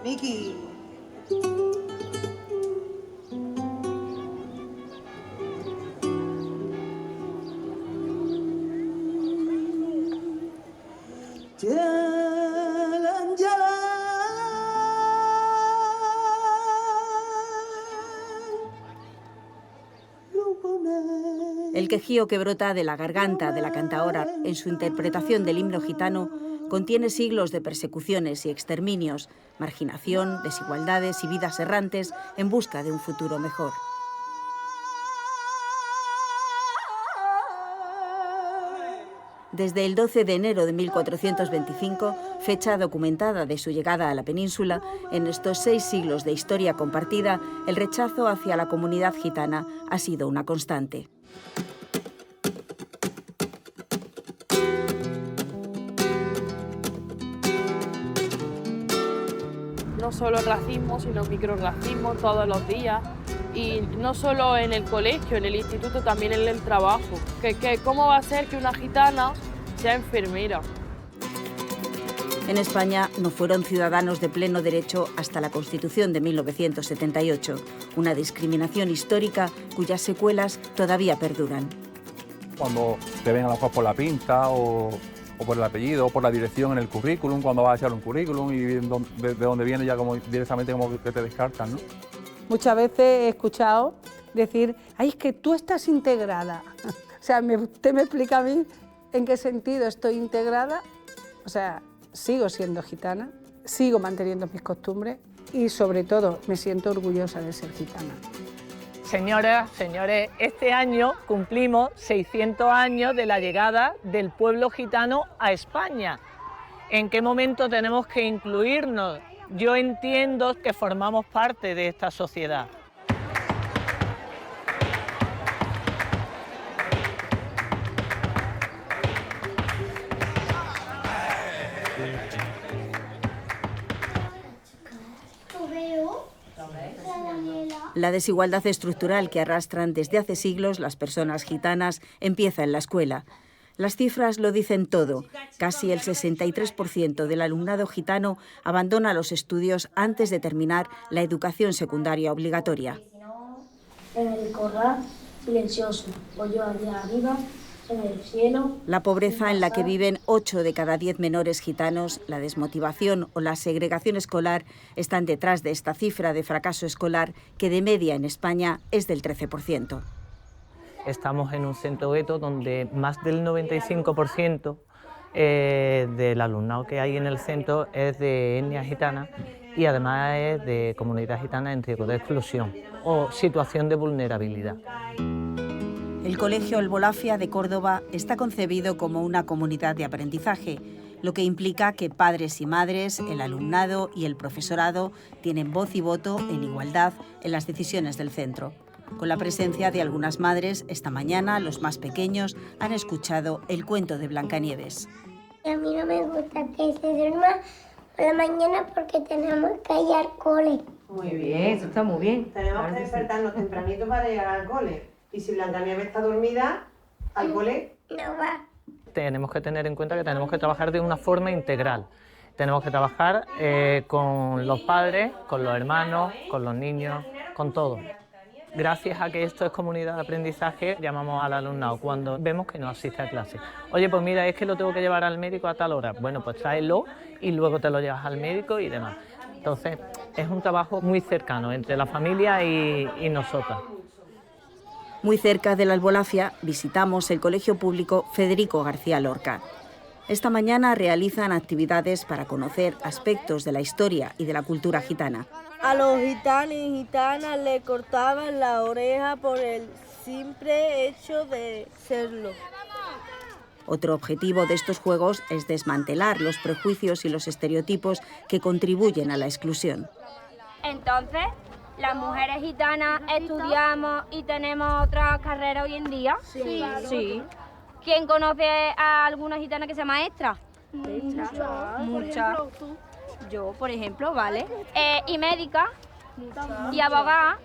Miki. El quejío que brota de la garganta de la cantaora en su interpretación del himno gitano contiene siglos de persecuciones y exterminios, marginación, desigualdades y vidas errantes en busca de un futuro mejor. Desde el 12 de enero de 1425, fecha documentada de su llegada a la península, en estos 6 siglos de historia compartida, el rechazo hacia la comunidad gitana ha sido una constante. No solo racismo, sino microrracismo todos los días. Y no solo en el colegio, en el instituto, también en el trabajo. ¿Cómo va a ser que una gitana sea enfermera? En España no fueron ciudadanos de pleno derecho hasta la Constitución de 1978, una discriminación histórica cuyas secuelas todavía perduran. Cuando te ven a lo mejor por la pinta o por el apellido o por la dirección en el currículum, cuando vas a echar un currículum y de dónde viene ya como directamente como que te descartan, ¿no? Muchas veces he escuchado decir, ay, es que tú estás integrada. O sea, usted me explica a mí en qué sentido estoy integrada. O sea, sigo siendo gitana, sigo manteniendo mis costumbres y sobre todo me siento orgullosa de ser gitana. Señoras, señores, este año cumplimos 600 años de la llegada del pueblo gitano a España. ¿En qué momento tenemos que incluirnos? Yo entiendo que formamos parte de esta sociedad. La desigualdad estructural que arrastran desde hace siglos las personas gitanas empieza en la escuela. Las cifras lo dicen todo. Casi el 63% del alumnado gitano abandona los estudios antes de terminar la educación secundaria obligatoria. En el corral silencioso, voy yo allá arriba, en el cielo. La pobreza en la que viven 8 de cada 10 menores gitanos, la desmotivación o la segregación escolar están detrás de esta cifra de fracaso escolar que de media en España es del 13%. Estamos en un centro gueto donde más del 95% del alumnado que hay en el centro es de etnia gitana y además es de comunidad gitana en riesgo de exclusión o situación de vulnerabilidad. El Colegio El Bolafia de Córdoba está concebido como una comunidad de aprendizaje, lo que implica que padres y madres, el alumnado y el profesorado tienen voz y voto en igualdad en las decisiones del centro. Con la presencia de algunas madres, esta mañana los más pequeños han escuchado el cuento de Blancanieves. A mí no me gusta que se duerma por la mañana porque tenemos que ir al cole. Muy bien, eso está muy bien. Tenemos que despertarnos tempranito para llegar al cole. Y si Blancanieves está dormida, al cole No va. Tenemos que tener en cuenta que tenemos que trabajar de una forma integral. Tenemos que trabajar con los padres, con los hermanos, con los niños, con todos. Gracias a que esto es comunidad de aprendizaje, llamamos al alumnado cuando vemos que no asiste a clase. Oye, pues mira, es que lo tengo que llevar al médico a tal hora. Bueno, pues tráelo y luego te lo llevas al médico y demás. Entonces, es un trabajo muy cercano entre la familia y nosotras. Muy cerca de la Albolafia visitamos el Colegio Público Federico García Lorca. Esta mañana realizan actividades para conocer aspectos de la historia y de la cultura gitana. A los gitanos y gitanas le cortaban la oreja por el simple hecho de serlo. Otro objetivo de estos juegos es desmantelar los prejuicios y los estereotipos que contribuyen a la exclusión. Entonces, ¿las mujeres gitanas estudiamos y tenemos otras carreras hoy en día? Sí. ¿Quién conoce a alguna gitana que sea maestra? Muchas. Yo, por ejemplo, ¿vale? Y médica, y abogada.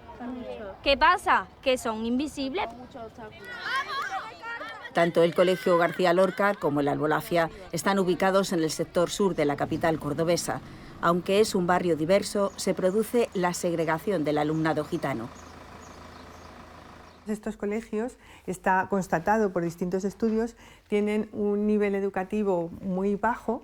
¿Qué pasa? Que son invisibles. Tanto el Colegio García Lorca como el Albolafia están ubicados en el sector sur de la capital cordobesa. Aunque es un barrio diverso, se produce la segregación del alumnado gitano. Estos colegios, está constatado por distintos estudios, tienen un nivel educativo muy bajo,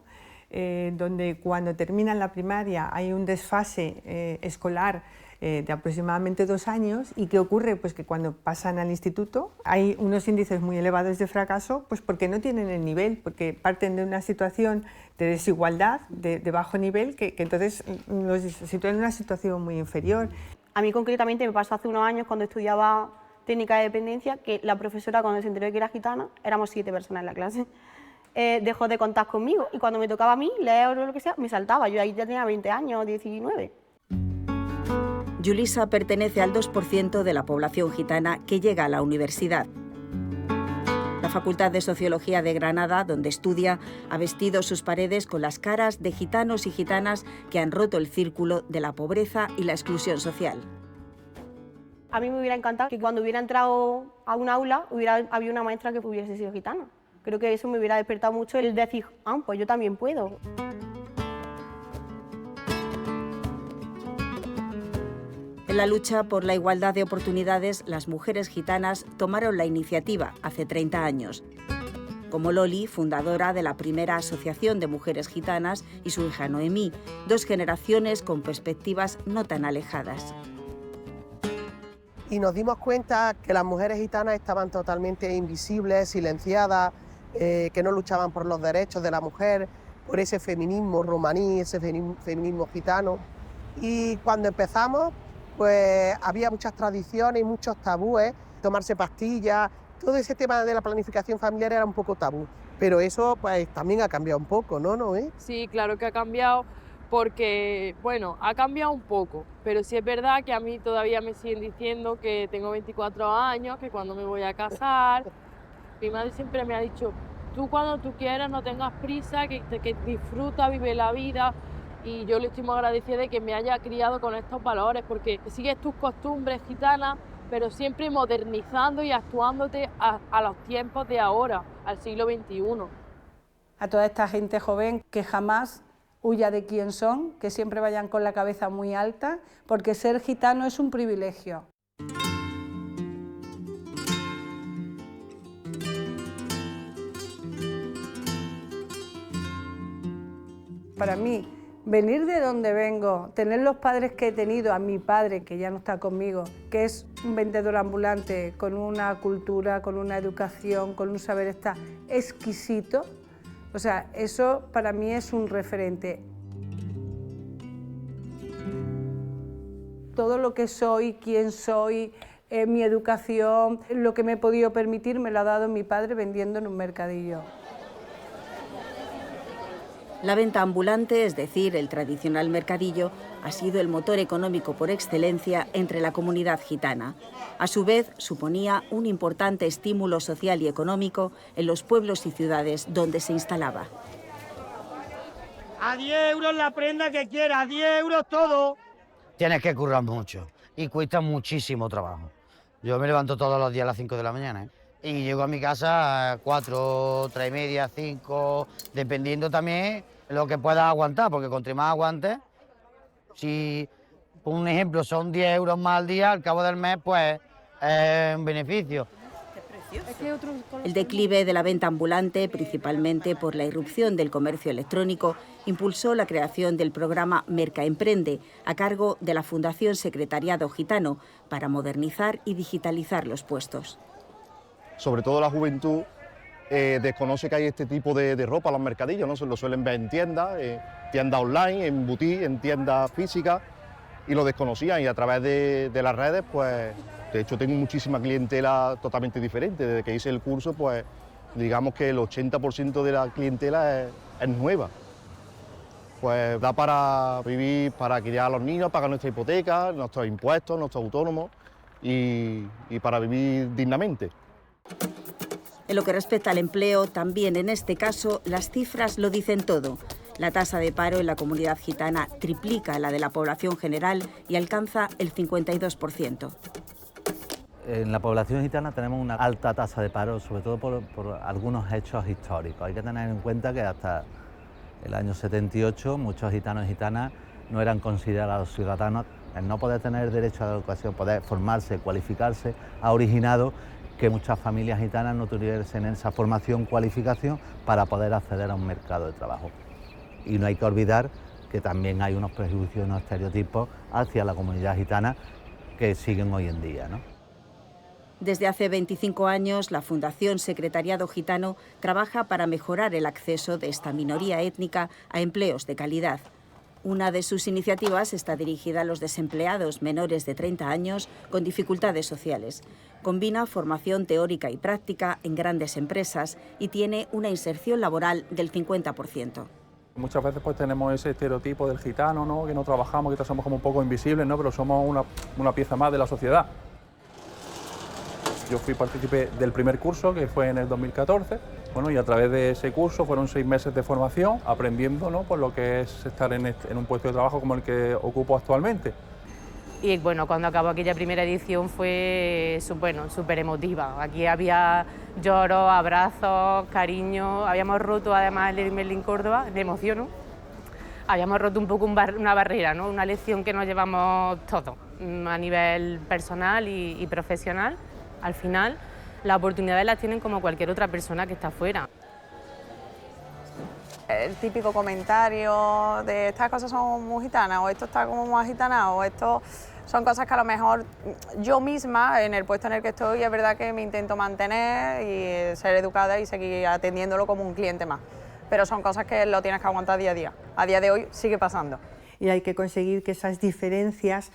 donde cuando terminan la primaria hay un desfase escolar de aproximadamente 2 años. ¿Y qué ocurre? Pues que cuando pasan al instituto hay unos índices muy elevados de fracaso, pues porque no tienen el nivel, porque parten de una situación de desigualdad, de bajo nivel, que entonces los sitúan en una situación muy inferior. A mí concretamente me pasó hace unos años cuando estudiaba técnica de dependencia, que la profesora, cuando se enteró de que era gitana, éramos 7 personas en la clase, dejó de contar conmigo, y cuando me tocaba a mí leer o lo que sea, me saltaba. Yo ahí ya tenía 20 años, 19. Yulisa pertenece al 2% de la población gitana que llega a la universidad. La Facultad de Sociología de Granada, donde estudia, ha vestido sus paredes con las caras de gitanos y gitanas que han roto el círculo de la pobreza y la exclusión social. A mí me hubiera encantado que cuando hubiera entrado a un aula había una maestra que hubiese sido gitana. Creo que eso me hubiera despertado mucho el decir, pues yo también puedo. En la lucha por la igualdad de oportunidades, las mujeres gitanas tomaron la iniciativa hace 30 años. Como Loli, fundadora de la primera asociación de mujeres gitanas, y su hija Noemí, 2 generaciones con perspectivas no tan alejadas. Y nos dimos cuenta que las mujeres gitanas estaban totalmente invisibles, silenciadas, que no luchaban por los derechos de la mujer, por ese feminismo romaní, ese feminismo gitano. Y cuando empezamos, pues había muchas tradiciones y muchos tabúes, tomarse pastillas, todo ese tema de la planificación familiar era un poco tabú. Pero eso pues también ha cambiado un poco, ¿no, Noé? Sí, claro que ha cambiado, porque, bueno, ha cambiado un poco, pero sí es verdad que a mí todavía me siguen diciendo que tengo 24 años, que cuando me voy a casar. Mi madre siempre me ha dicho, tú cuando tú quieras, no tengas prisa, que disfruta, vive la vida. Y yo le estoy muy agradecida de que me haya criado con estos valores, porque sigues tus costumbres gitanas, pero siempre modernizando y actuándote a los tiempos de ahora, al siglo XXI. A toda esta gente joven que jamás huya de quién son, que siempre vayan con la cabeza muy alta, porque ser gitano es un privilegio. Para mí, venir de donde vengo, tener los padres que he tenido, a mi padre, que ya no está conmigo, que es un vendedor ambulante con una cultura, con una educación, con un saber estar exquisito, o sea, eso para mí es un referente. Todo lo que soy, quién soy, mi educación, lo que me he podido permitir me lo ha dado mi padre vendiendo en un mercadillo. La venta ambulante, es decir, el tradicional mercadillo, ha sido el motor económico por excelencia entre la comunidad gitana. A su vez, suponía un importante estímulo social y económico en los pueblos y ciudades donde se instalaba. A 10 euros la prenda que quieras, 10 euros todo. Tienes que currar mucho y cuesta muchísimo trabajo. Yo me levanto todos los días a las 5 de la mañana, y llego a mi casa a 4, 3 y media, 5, dependiendo también lo que puedas aguantar, porque contra más aguantes, si, por un ejemplo, son 10 euros más al día, al cabo del mes, pues es un beneficio. El declive de la venta ambulante, principalmente por la irrupción del comercio electrónico, impulsó la creación del programa Mercaemprende, a cargo de la Fundación Secretariado Gitano, para modernizar y digitalizar los puestos. Sobre todo la juventud desconoce que hay este tipo de ropa en los mercadillos, ¿no? Se lo suelen ver en tiendas online, en boutique, en tiendas físicas, y lo desconocían, y a través de las redes, pues, de hecho tengo muchísima clientela totalmente diferente. Desde que hice el curso, pues, digamos que el 80% de la clientela es nueva. Pues da para vivir, para criar a los niños, pagar nuestra hipoteca, nuestros impuestos, nuestros autónomos, y para vivir dignamente. En lo que respecta al empleo, también en este caso las cifras lo dicen todo. La tasa de paro en la comunidad gitana triplica la de la población general y alcanza el 52%. En la población gitana tenemos una alta tasa de paro, sobre todo por algunos hechos históricos. Hay que tener en cuenta que hasta el año 78 muchos gitanos y gitanas no eran considerados ciudadanos. El no poder tener derecho a la educación, poder formarse, cualificarse, ha originado que muchas familias gitanas no tuviesen esa formación, cualificación para poder acceder a un mercado de trabajo. Y no hay que olvidar que también hay unos prejuicios, unos estereotipos hacia la comunidad gitana que siguen hoy en día, ¿no? Desde hace 25 años, la Fundación Secretariado Gitano trabaja para mejorar el acceso de esta minoría étnica a empleos de calidad. Una de sus iniciativas está dirigida a los desempleados menores de 30 años con dificultades sociales. Combina formación teórica y práctica en grandes empresas y tiene una inserción laboral del 50%. Muchas veces pues tenemos ese estereotipo del gitano, ¿no? Que no trabajamos, que somos como un poco invisibles, ¿no? Pero somos una pieza más de la sociedad. Yo participé del primer curso, que fue en el 2014, bueno, y a través de ese curso fueron 6 meses de formación, aprendiendo, ¿no? Pues lo que es estar en un puesto de trabajo como el que ocupo actualmente. Y bueno, cuando acabó aquella primera edición fue súper emotiva. Aquí había lloros, abrazos, cariño. Habíamos roto además el Merlin Córdoba, me emociono. Habíamos roto un poco una barrera, ¿no? Una lección que nos llevamos todos a nivel personal y profesional. Al final, las oportunidades las tienen como cualquier otra persona que está fuera. El típico comentario de estas cosas son muy gitanas, o esto está como más gitana, o esto son cosas que a lo mejor yo misma, en el puesto en el que estoy, es verdad que me intento mantener y ser educada y seguir atendiéndolo como un cliente más. Pero son cosas que lo tienes que aguantar día a día. A día de hoy sigue pasando. Y hay que conseguir que esas diferencias,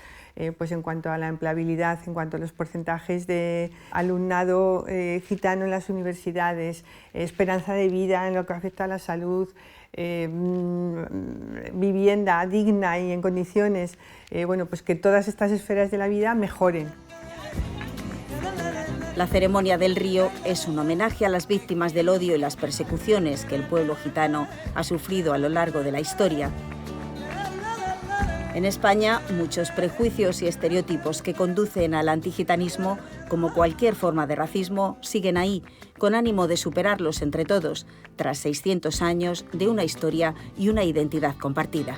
pues en cuanto a la empleabilidad, en cuanto a los porcentajes de alumnado gitano en las universidades, esperanza de vida en lo que afecta a la salud, vivienda digna y en condiciones, bueno, pues que todas estas esferas de la vida mejoren. La ceremonia del río es un homenaje a las víctimas del odio y las persecuciones que el pueblo gitano ha sufrido a lo largo de la historia. En España, muchos prejuicios y estereotipos que conducen al antigitanismo, como cualquier forma de racismo, siguen ahí, con ánimo de superarlos entre todos, tras 600 años de una historia y una identidad compartida.